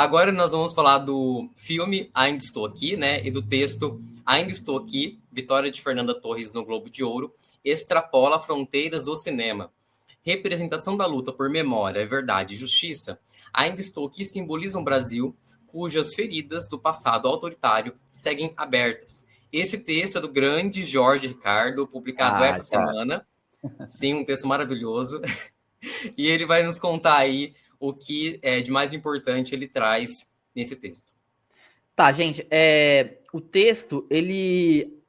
Agora nós vamos falar do filme Ainda Estou Aqui, né? E do texto Ainda Estou Aqui, vitória de Fernanda Torres no Globo de Ouro, extrapola fronteiras do cinema. Representação da luta por memória, verdade e justiça. Ainda Estou Aqui simboliza um Brasil cujas feridas do passado autoritário seguem abertas. Esse texto é do grande Jorge Ricardo, publicado Ah, essa cara. semana. Sim, um texto maravilhoso. E ele vai nos contar aí o que é de mais importante ele traz nesse texto. Tá, gente, o texto, ele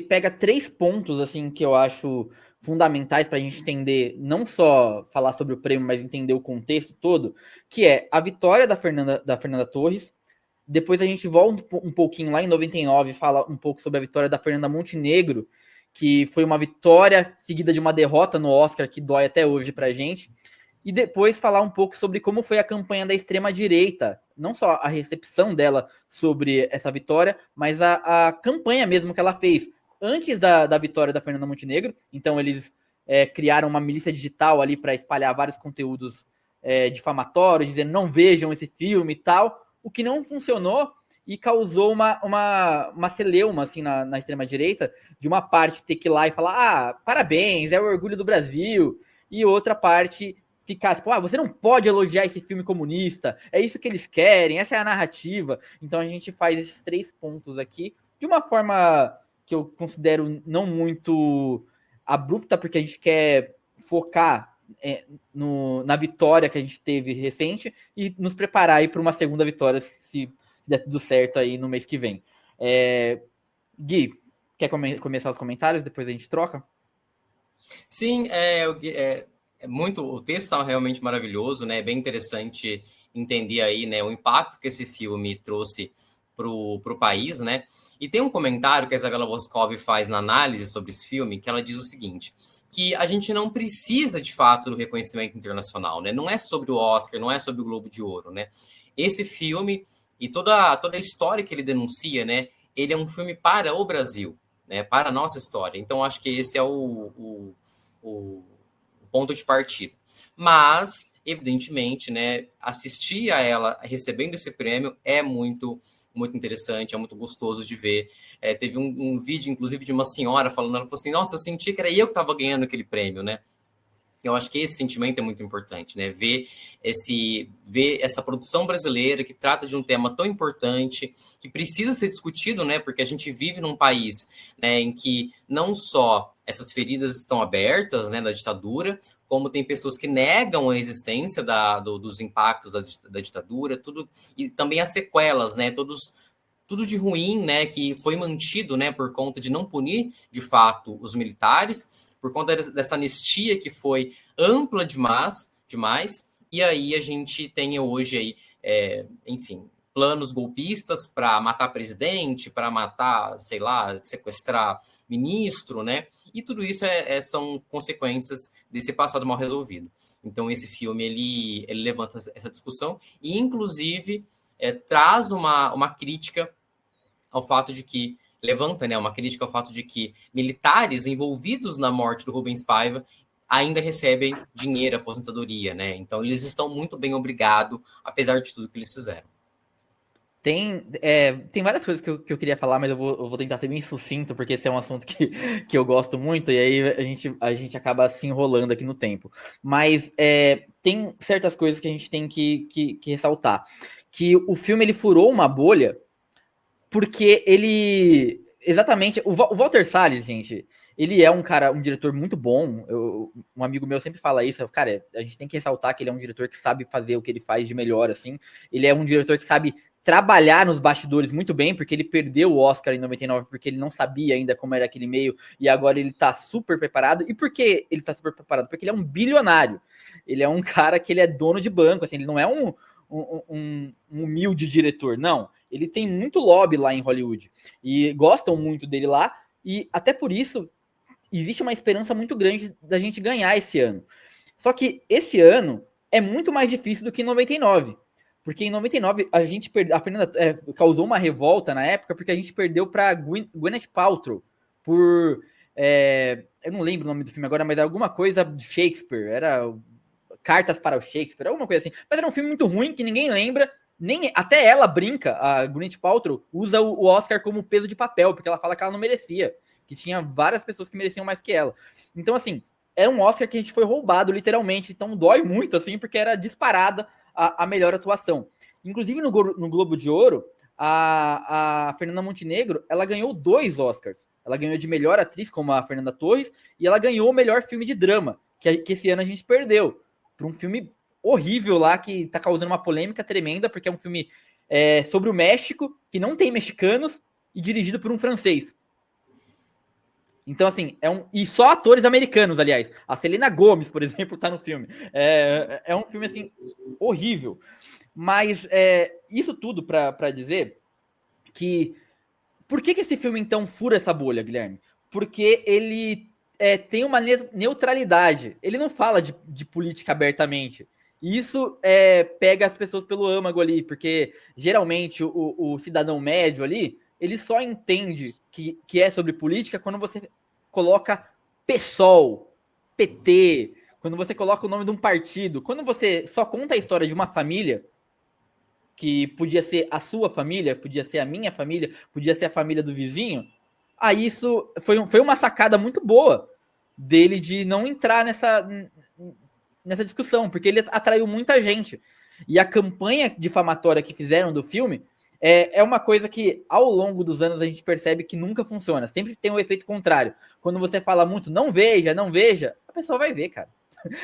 pega 3 pontos, assim, que eu acho fundamentais para a gente entender, não só falar sobre o prêmio, mas entender o contexto todo, que é a vitória da Fernanda Torres. Depois a gente volta um pouquinho lá em 99 e fala um pouco sobre a vitória da Fernanda Montenegro, que foi uma vitória seguida de uma derrota no Oscar que dói até hoje pra gente. E depois falar um pouco sobre como foi a campanha da extrema-direita, não só a recepção dela sobre essa vitória, mas a campanha mesmo que ela fez antes da vitória da Fernanda Montenegro. Então eles criaram uma milícia digital ali para espalhar vários conteúdos difamatórios, dizendo não vejam esse filme e tal, o que não funcionou e causou uma celeuma assim, na extrema-direita, de uma parte ter que ir lá e falar, parabéns, é o orgulho do Brasil, e outra parte ficar tipo, você não pode elogiar esse filme comunista, é isso que eles querem, essa é a narrativa. Então a gente faz esses 3 pontos aqui de uma forma que eu considero não muito abrupta, porque a gente quer focar na vitória que a gente teve recente e nos preparar aí para uma segunda vitória, se der tudo certo aí no mês que vem. Gui, quer começar os comentários, depois a gente troca? Sim, muito. O texto está realmente maravilhoso, né? É bem interessante entender aí, né, o impacto que esse filme trouxe para o país, né? E tem um comentário que a Isabela Boscov faz na análise sobre esse filme, que ela diz o seguinte: que a gente não precisa de fato do reconhecimento internacional, né? Não é sobre o Oscar, não é sobre o Globo de Ouro, né? Esse filme e toda a história que ele denuncia, né? Ele é um filme para o Brasil, né? Para a nossa história. Então acho que esse é o ponto de partida. Mas, evidentemente, né, assistir a ela recebendo esse prêmio é muito interessante, é muito gostoso de ver. Teve um vídeo, inclusive, de uma senhora falando, ela falou assim, nossa, eu senti que era eu que estava ganhando aquele prêmio, né? Eu acho que esse sentimento é muito importante, né? Ver essa produção brasileira que trata de um tema tão importante, que precisa ser discutido, né? Porque a gente vive num país, né, em que não só essas feridas estão abertas, né, da ditadura, como tem pessoas que negam a existência dos impactos da ditadura, tudo, e também as sequelas, né? Tudo de ruim, né, que foi mantido, né, por conta de não punir, de fato, os militares, por conta dessa anistia que foi ampla demais, e aí a gente tem hoje aí, enfim, planos golpistas para matar presidente, para matar, sei lá, sequestrar ministro, né, e tudo isso são consequências desse passado mal resolvido. Então esse filme, ele levanta essa discussão e, inclusive, traz uma crítica ao fato de que levanta, né, uma crítica ao fato de que militares envolvidos na morte do Rubens Paiva ainda recebem dinheiro, aposentadoria, né? Então eles estão muito bem obrigados, apesar de tudo que eles fizeram. Tem várias coisas que eu queria falar, mas eu vou tentar ser bem sucinto, porque esse é um assunto que eu gosto muito, e aí a gente acaba se enrolando aqui no tempo. Mas tem certas coisas que a gente tem que ressaltar. Que o filme ele furou uma bolha, porque ele. Exatamente. O Walter Salles, gente, ele é um diretor muito bom. Um amigo meu sempre fala isso. Cara, a gente tem que ressaltar que ele é um diretor que sabe fazer o que ele faz de melhor, assim. Ele é um diretor que sabe trabalhar nos bastidores muito bem, porque ele perdeu o Oscar em 99, porque ele não sabia ainda como era aquele meio, e agora ele tá super preparado. E por que ele tá super preparado? Porque ele é um bilionário. Ele é um cara que ele é dono de banco, assim, ele não é um humilde diretor, não. Ele tem muito lobby lá em Hollywood e gostam muito dele lá, e até por isso existe uma esperança muito grande da gente ganhar esse ano. Só que esse ano é muito mais difícil do que em 99. Porque em 99 a gente perdeu. A Fernanda causou uma revolta na época porque a gente perdeu para Gwyneth Paltrow por. Eu não lembro o nome do filme agora, mas era alguma coisa de Shakespeare. Era Cartas para o Shakespeare, alguma coisa assim. Mas era um filme muito ruim que ninguém lembra. Nem, até ela brinca, a Gwyneth Paltrow usa o Oscar como peso de papel, porque ela fala que ela não merecia, que tinha várias pessoas que mereciam mais que ela. Então, assim, é um Oscar que a gente foi roubado, literalmente, então dói muito, assim, porque era disparada a melhor atuação. Inclusive, no Globo de Ouro, a Fernanda Montenegro, ela ganhou 2 Oscars. Ela ganhou de melhor atriz, como a Fernanda Torres, e ela ganhou o melhor filme de drama, que esse ano a gente perdeu, por um filme horrível lá, que tá causando uma polêmica tremenda, porque é um filme sobre o México, que não tem mexicanos, e dirigido por um francês. Então, assim, e só atores americanos, aliás. A Selena Gomez, por exemplo, tá no filme. É um filme, assim, horrível. Mas isso tudo para dizer que... Por que esse filme, então, fura essa bolha, Guilherme? Porque ele tem uma neutralidade. Ele não fala de política abertamente. E isso pega as pessoas pelo âmago ali, porque geralmente o cidadão médio ali, ele só entende que é sobre política quando você coloca PSOL, PT, quando você coloca o nome de um partido. Quando você só conta a história de uma família, que podia ser a sua família, podia ser a minha família, podia ser a família do vizinho, aí isso foi uma sacada muito boa dele de não entrar nessa discussão, porque ele atraiu muita gente. E a campanha difamatória que fizeram do filme é uma coisa que, ao longo dos anos, a gente percebe que nunca funciona. Sempre tem um efeito contrário. Quando você fala muito, não veja, não veja, a pessoa vai ver, cara.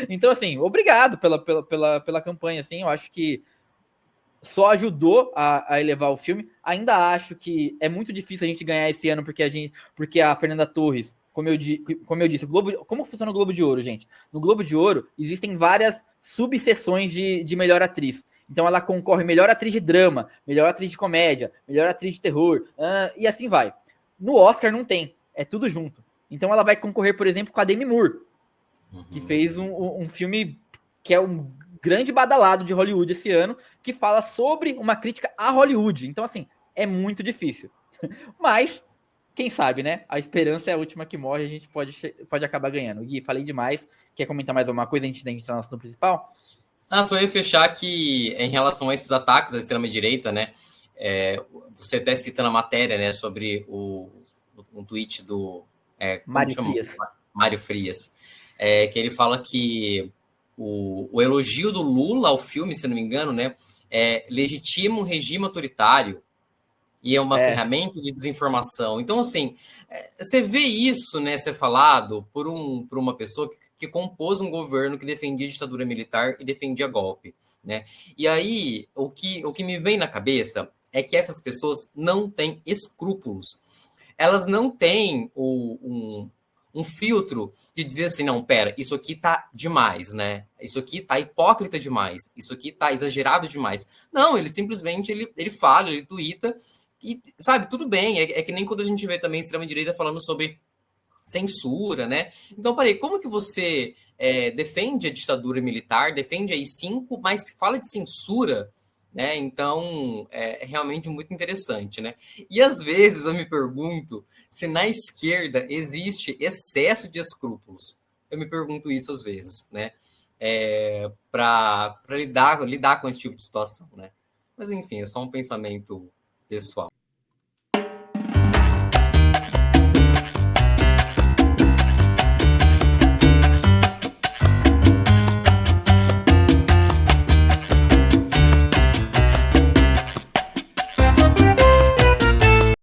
Então, assim, obrigado pela campanha, assim, eu acho que só ajudou a elevar o filme. Ainda acho que é muito difícil a gente ganhar esse ano, porque a Fernanda Torres, como eu disse, como funciona o Globo de Ouro, gente? No Globo de Ouro existem várias subseções de melhor atriz. Então ela concorre melhor atriz de drama, melhor atriz de comédia, melhor atriz de terror, e assim vai. No Oscar não tem, é tudo junto. Então ela vai concorrer, por exemplo, com a Demi Moore, que fez um filme que é um grande badalado de Hollywood esse ano, que fala sobre uma crítica a Hollywood. Então, assim, é muito difícil. Mas, quem sabe, né? A esperança é a última que morre, a gente pode acabar ganhando. Gui, falei demais. Quer comentar mais alguma coisa antes da gente entrar no assunto principal? Só ia fechar que, em relação a esses ataques à extrema-direita, né? Você até cita na matéria, né, sobre um tweet do... como Mário chama? Frias. Mário Frias. Que ele fala que o elogio do Lula ao filme, se não me engano, né, legitima um regime autoritário e é uma ferramenta de desinformação. Então, assim, você vê isso, né, ser falado por uma pessoa que compôs um governo que defendia a ditadura militar e defendia golpe, né? E aí, o que me vem na cabeça é que essas pessoas não têm escrúpulos. Elas não têm um filtro de dizer assim, não, pera, isso aqui tá demais, né? Isso aqui tá hipócrita demais, isso aqui tá exagerado demais. Não, ele simplesmente, ele fala, ele tuita, e, sabe, tudo bem, é que nem quando a gente vê também extrema-direita falando sobre censura, né? Então, peraí, como que você defende a ditadura militar, defende a AI-5, mas fala de censura, né? Então, é realmente muito interessante, né? E às vezes eu me pergunto se na esquerda existe excesso de escrúpulos. Eu me pergunto isso às vezes, né? Para lidar com esse tipo de situação, né? Mas enfim, é só um pensamento pessoal.